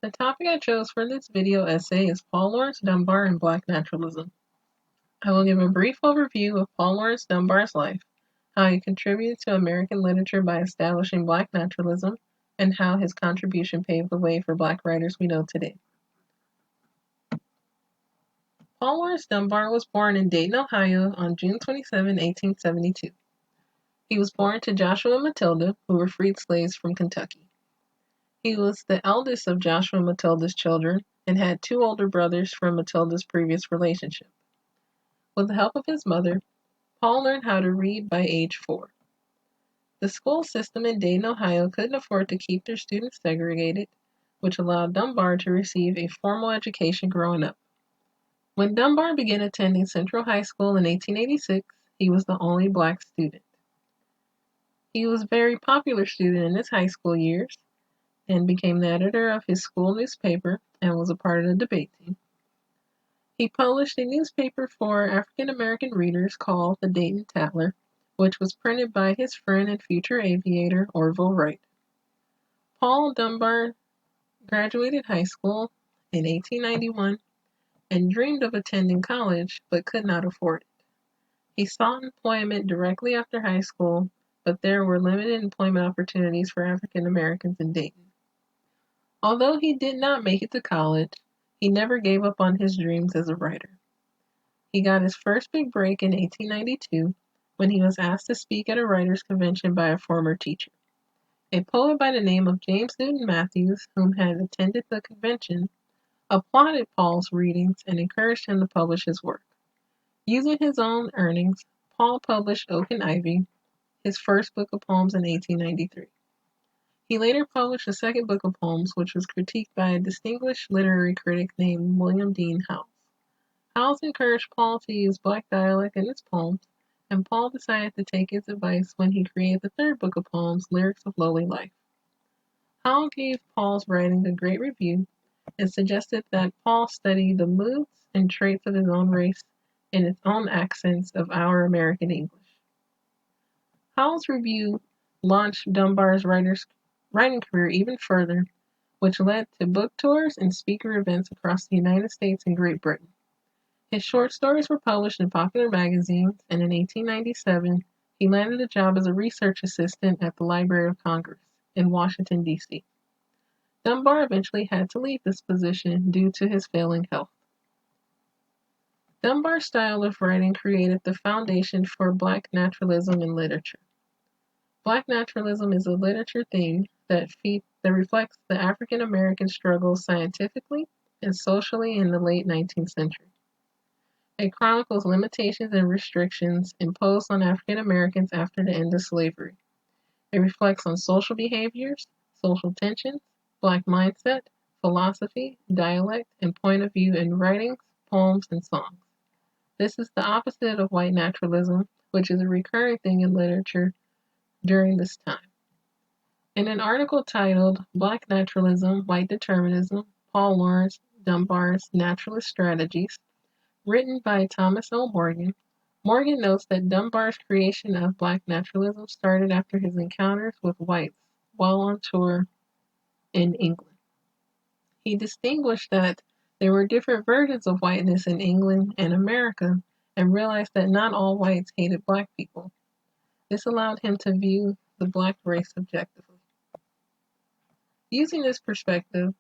The topic I chose for this video essay is Paul Laurence Dunbar and Black Naturalism. I will give a brief overview of Paul Laurence Dunbar's life, how he contributed to American literature by establishing Black naturalism, and how his contribution paved the way for Black writers we know today. Paul Laurence Dunbar was born in Dayton, Ohio on June 27, 1872. He was born to Joshua and Matilda, who were freed slaves from Kentucky. He was the eldest of Joshua and Matilda's children and had two older brothers from Matilda's previous relationship. With the help of his mother, Paul learned how to read by age 4. The school system in Dayton, Ohio couldn't afford to keep their students segregated, which allowed Dunbar to receive a formal education growing up. When Dunbar began attending Central High School in 1886, he was the only Black student. He was a very popular student in his high school years and became the editor of his school newspaper and was a part of the debate team. He published a newspaper for African American readers called the Dayton Tatler, which was printed by his friend and future aviator Orville Wright. Paul Dunbar graduated high school in 1891 and dreamed of attending college but could not afford it. He sought employment directly after high school, but there were limited employment opportunities for African Americans in Dayton. Although he did not make it to college, he never gave up on his dreams as a writer. He got his first big break in 1892 when he was asked to speak at a writers' convention by a former teacher. A poet by the name of James Newton Matthews, whom had attended the convention, applauded Paul's readings and encouraged him to publish his work. Using his own earnings, Paul published Oak and Ivy, his first book of poems, in 1893. He later published a second book of poems, which was critiqued by a distinguished literary critic named William Dean Howells. Howells encouraged Paul to use Black dialect in his poems, and Paul decided to take his advice when he created the third book of poems, Lyrics of Lowly Life. Howells gave Paul's writing a great review and suggested that Paul study the moods and traits of his own race in its own accents of our American English. Howells' review launched Dunbar's writing career even further, which led to book tours and speaker events across the United States and Great Britain. His short stories were published in popular magazines, and in 1897, he landed a job as a research assistant at the Library of Congress in Washington, D.C. Dunbar eventually had to leave this position due to his failing health. Dunbar's style of writing created the foundation for Black naturalism in literature. Black naturalism is a literature theme that reflects the African American struggle scientifically and socially in the late 19th century. It chronicles limitations and restrictions imposed on African Americans after the end of slavery. It reflects on social behaviors, social tensions, Black mindset, philosophy, dialect, and point of view in writings, poems, and songs. This is the opposite of white naturalism, which is a recurring thing in literature during this time. In an article titled Black Naturalism, White Determinism, Paul Laurence Dunbar's Naturalist Strategies, written by Thomas L. Morgan, Morgan notes that Dunbar's creation of Black naturalism started after his encounters with whites while on tour in England. He distinguished that there were different versions of whiteness in England and America and realized that not all whites hated Black people. This allowed him to view the Black race objectively. Using this perspective,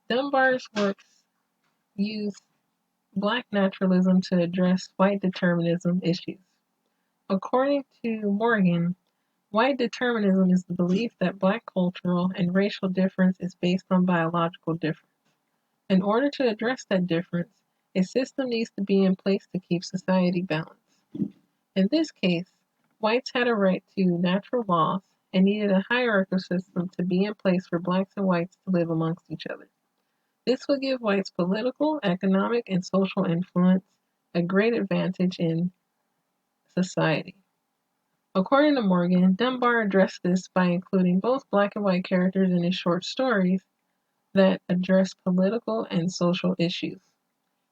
Dunbar's works use Black naturalism to address white determinism issues. According to Morgan, white determinism is the belief that Black cultural and racial difference is based on biological difference. In order to address that difference, a system needs to be in place to keep society balanced. In this case, whites had a right to natural laws and needed a hierarchical system to be in place for Blacks and whites to live amongst each other. This would give whites political, economic, and social influence, a great advantage in society. According to Morgan, Dunbar addressed this by including both Black and white characters in his short stories that address political and social issues.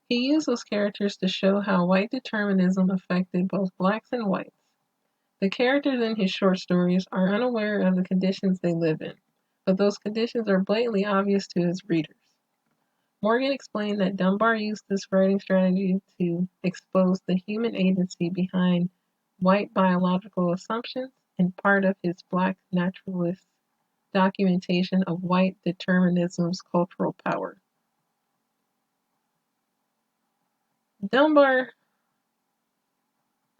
He used those characters to show how white determinism affected both Blacks and whites. The characters in his short stories are unaware of the conditions they live in, but those conditions are blatantly obvious to his readers. Morgan explained that Dunbar used this writing strategy to expose the human agency behind white biological assumptions and part of his black naturalist documentation of white determinism's cultural power. Dunbar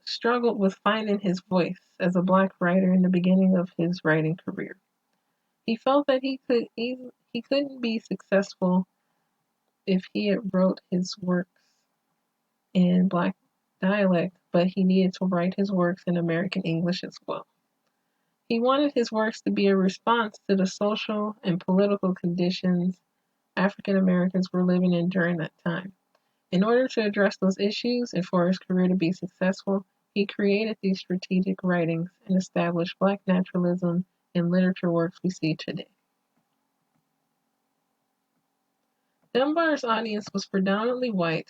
struggled with finding his voice as a black writer in the beginning of his writing career. He felt that he couldn't be successful if he had wrote his works in black dialect, but he needed to write his works in American English as well. He wanted his works to be a response to the social and political conditions African Americans were living in during that time. In order to address those issues and for his career to be successful, he created these strategic writings and established black naturalism in literature works we see today. Dunbar's audience was predominantly white,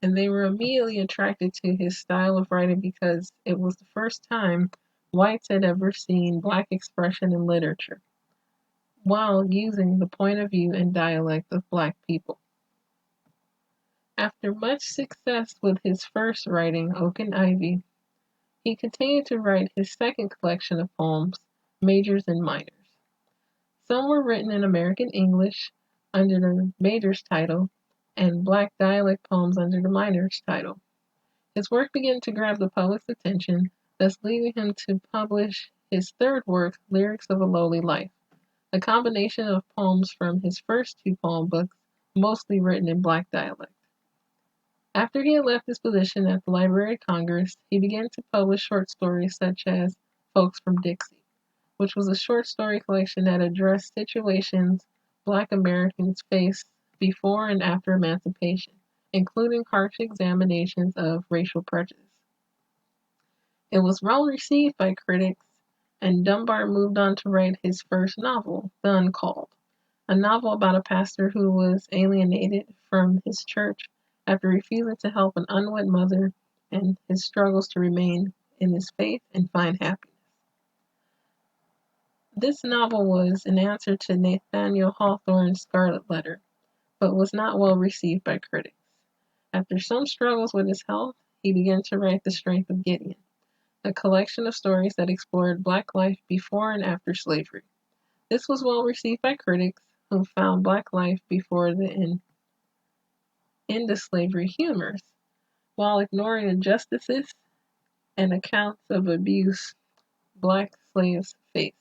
and they were immediately attracted to his style of writing because it was the first time whites had ever seen black expression in literature, while using the point of view and dialect of black people. After much success with his first writing, Oak and Ivy, he continued to write his second collection of poems, Majors and Minors. Some were written in American English under the Majors title, and black dialect poems under the Minors title. His work began to grab the public's attention, thus leading him to publish his third work, Lyrics of a Lowly Life, a combination of poems from his first two poem books, mostly written in black dialect. After he had left his position at the Library of Congress, he began to publish short stories such as Folks from Dixie, which was a short story collection that addressed situations Black Americans faced before and after emancipation, including harsh examinations of racial prejudice. It was well received by critics, and Dunbar moved on to write his first novel, The Uncalled, a novel about a pastor who was alienated from his church after refusing to help an unwed mother and his struggles to remain in his faith and find happiness. This novel was an answer to Nathaniel Hawthorne's Scarlet Letter, but was not well received by critics. After some struggles with his health, he began to write The Strength of Gideon, a collection of stories that explored Black life before and after slavery. This was well received by critics, who found Black life before the end of slavery humorous, while ignoring injustices and accounts of abuse Black slaves faced.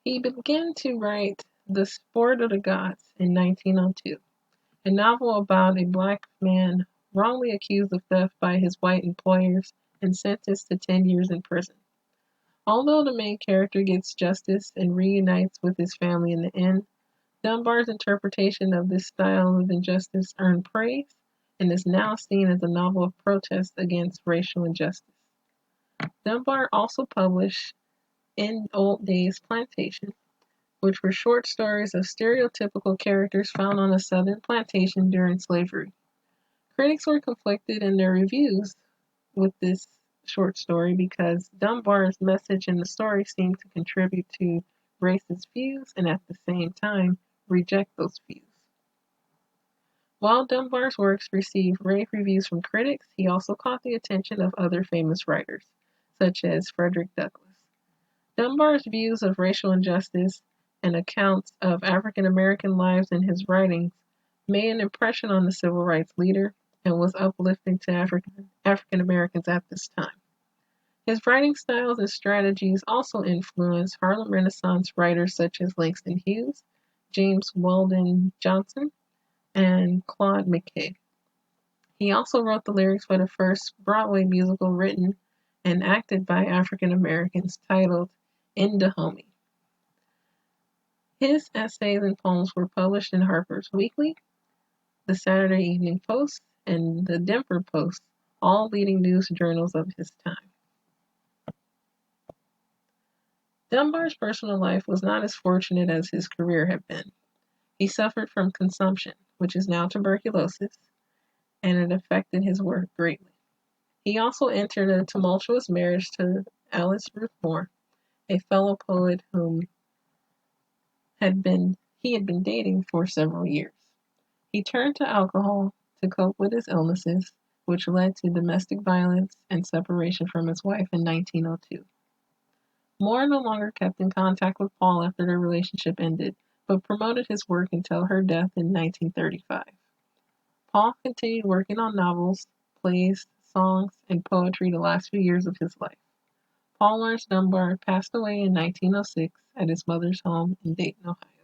He began to write The Sport of the Gods in 1902, a novel about a Black man wrongly accused of theft by his white employers and sentenced to 10 years in prison. Although the main character gets justice and reunites with his family in the end, Dunbar's interpretation of this style of injustice earned praise and is now seen as a novel of protest against racial injustice. Dunbar also published In Old Days Plantation, which were short stories of stereotypical characters found on a southern plantation during slavery. Critics were conflicted in their reviews with this short story because Dunbar's message in the story seemed to contribute to racist views and at the same time reject those views. While Dunbar's works received rave reviews from critics, he also caught the attention of other famous writers, such as Frederick Douglass. Dunbar's views of racial injustice and accounts of African American lives in his writings made an impression on the civil rights leader and was uplifting to African Americans at this time. His writing styles and strategies also influenced Harlem Renaissance writers such as Langston Hughes, James Weldon Johnson, and Claude McKay. He also wrote the lyrics for the first Broadway musical written and acted by African Americans titled In the Homie. His essays and poems were published in Harper's Weekly, the Saturday Evening Post, and the Denver Post, all leading news journals of his time. Dunbar's personal life was not as fortunate as his career had been. He suffered from consumption, which is now tuberculosis, and it affected his work greatly. He also entered a tumultuous marriage to Alice Ruth Moore, a fellow poet whom he had been dating for several years. He turned to alcohol to cope with his illnesses, which led to domestic violence and separation from his wife in 1902. Moore no longer kept in contact with Paul after their relationship ended, but promoted his work until her death in 1935. Paul continued working on novels, plays, songs, and poetry the last few years of his life. Paul Laurence Dunbar passed away in 1906 at his mother's home in Dayton, Ohio.